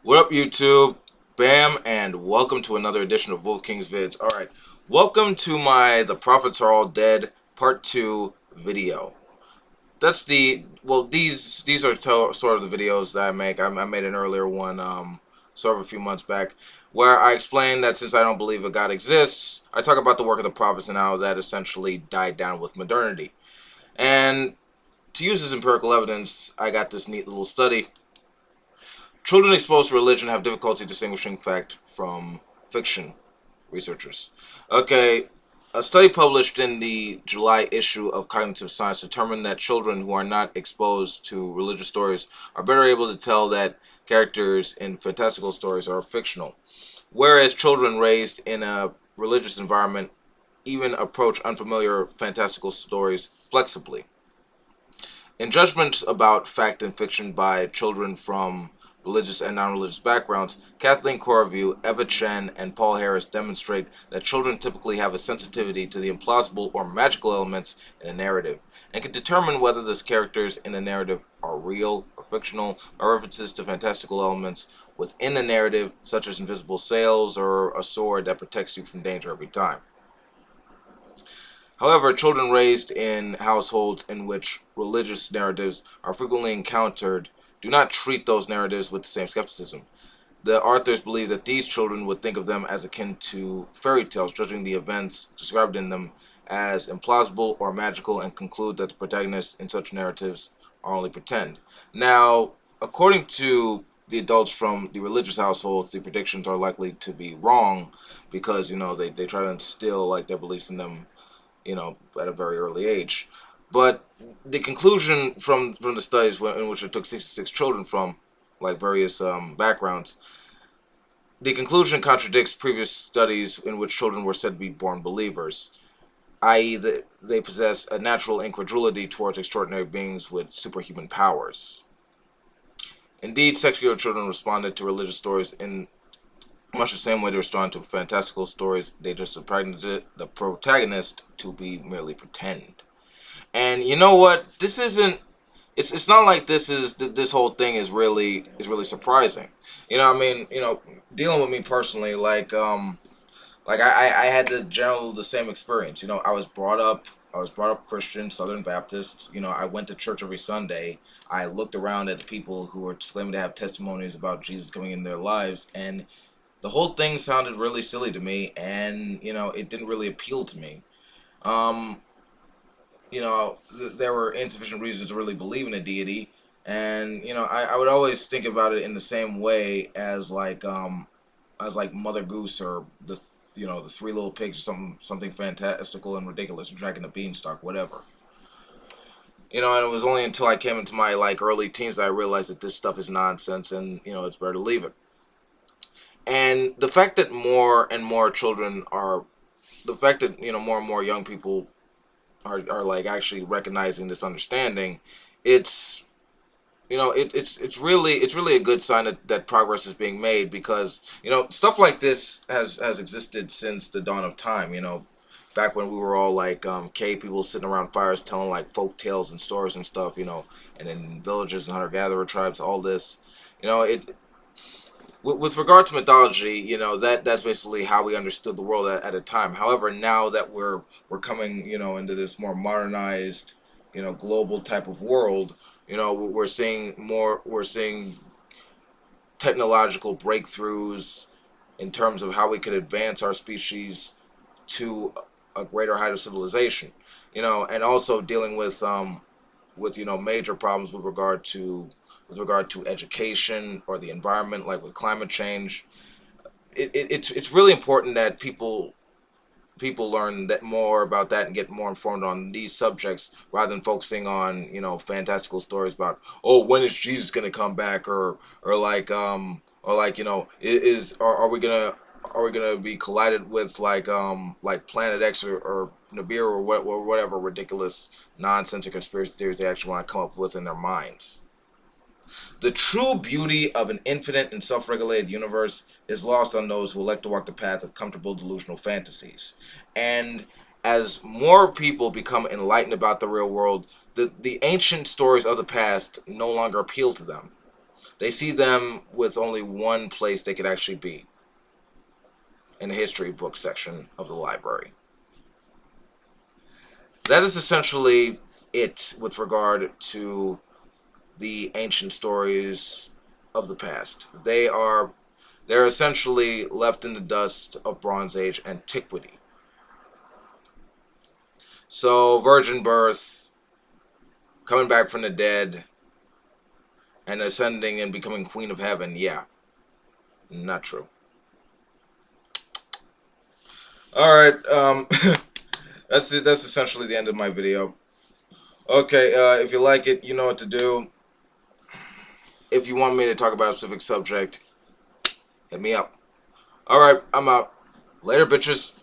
What up, YouTube? Bam, and welcome to another edition of Wolf King's Vids. Alright, welcome to my The Prophets Are All Dead Part 2 video. That's these are sort of the videos that I make. I made an earlier one, sort of a few months back, where I explain that since I don't believe a God exists, I talk about the work of the prophets and how that essentially died down with modernity. And to use as empirical evidence, I got this neat little study. Children exposed to religion have difficulty distinguishing fact from fiction, researchers. Okay, a study published in the July issue of Cognitive Science determined that children who are not exposed to religious stories are better able to tell that characters in fantastical stories are fictional, whereas children raised in a religious environment even approach unfamiliar fantastical stories flexibly. In judgments about fact and fiction by children from religious and non-religious backgrounds, Kathleen Corview, Eva Chen, and Paul Harris demonstrate that children typically have a sensitivity to the implausible or magical elements in a narrative, and can determine whether the characters in a narrative are real or fictional by references to fantastical elements within the narrative, such as invisible sails or a sword that protects you from danger every time. However, children raised in households in which religious narratives are frequently encountered do not treat those narratives with the same skepticism. The authors believe that these children would think of them as akin to fairy tales, judging the events described in them as implausible or magical, and conclude that the protagonists in such narratives are only pretend. Now, according to the adults from the religious households, the predictions are likely to be wrong because, they try to instill like their beliefs in them, at a very early age. But the conclusion from the studies in which it took 66 children from like various backgrounds, the conclusion contradicts previous studies in which children were said to be born believers, i.e. they possess a natural incredulity towards extraordinary beings with superhuman powers. Indeed, secular children responded to religious stories in much the same way they respond to fantastical stories. They just impregnated the protagonist to be merely pretend. And you know what? This isn't. It's not like this whole thing is really surprising. I mean, dealing with me personally, like I had the same experience. I was brought up Christian, Southern Baptist. I went to church every Sunday. I looked around at the people who were claiming to have testimonies about Jesus coming in their lives, and the whole thing sounded really silly to me, and it didn't really appeal to me. Um, there were insufficient reasons to really believe in a deity, and I would always think about it in the same way as like Mother Goose or the Three Little Pigs, or something fantastical and ridiculous, or Jack and the Beanstalk, whatever. And it was only until I came into my like early teens that I realized that this stuff is nonsense, and it's better to leave it. And the fact that more and more children are, the fact that more and more young people are like actually recognizing this understanding, it's it's really a good sign that progress is being made, because stuff like this has existed since the dawn of time. Back when we were all like cave people sitting around fires telling like folk tales and stories and stuff, and in villages and hunter-gatherer tribes, all this, it with regard to mythology, that's basically how we understood the world at a time. However, now that we're coming, into this more modernized, global type of world, we're seeing technological breakthroughs in terms of how we could advance our species to a greater height of civilization, and also dealing with major problems with regard to education or the environment, like with climate change. It's really important that people learn that more about that and get more informed on these subjects, rather than focusing on fantastical stories about, oh, when is Jesus gonna come back, or like is are we gonna be collided with like Planet X, or Nibiru, or whatever ridiculous nonsense or conspiracy theories they actually want to come up with in their minds. The true beauty of an infinite and self-regulated universe is lost on those who elect to walk the path of comfortable delusional fantasies. And as more people become enlightened about the real world, the ancient stories of the past no longer appeal to them. They see them with only one place they could actually be, in the history book section of the library. That is essentially it with regard to the ancient stories of the past. They're essentially left in the dust of Bronze Age antiquity. So virgin birth, coming back from the dead, and ascending and becoming Queen of Heaven, yeah, not true. Alright, that's it. That's essentially the end of my video. Okay, if you like it, you know what to do. If you want me to talk about a specific subject, hit me up. Alright, I'm out. Later, bitches.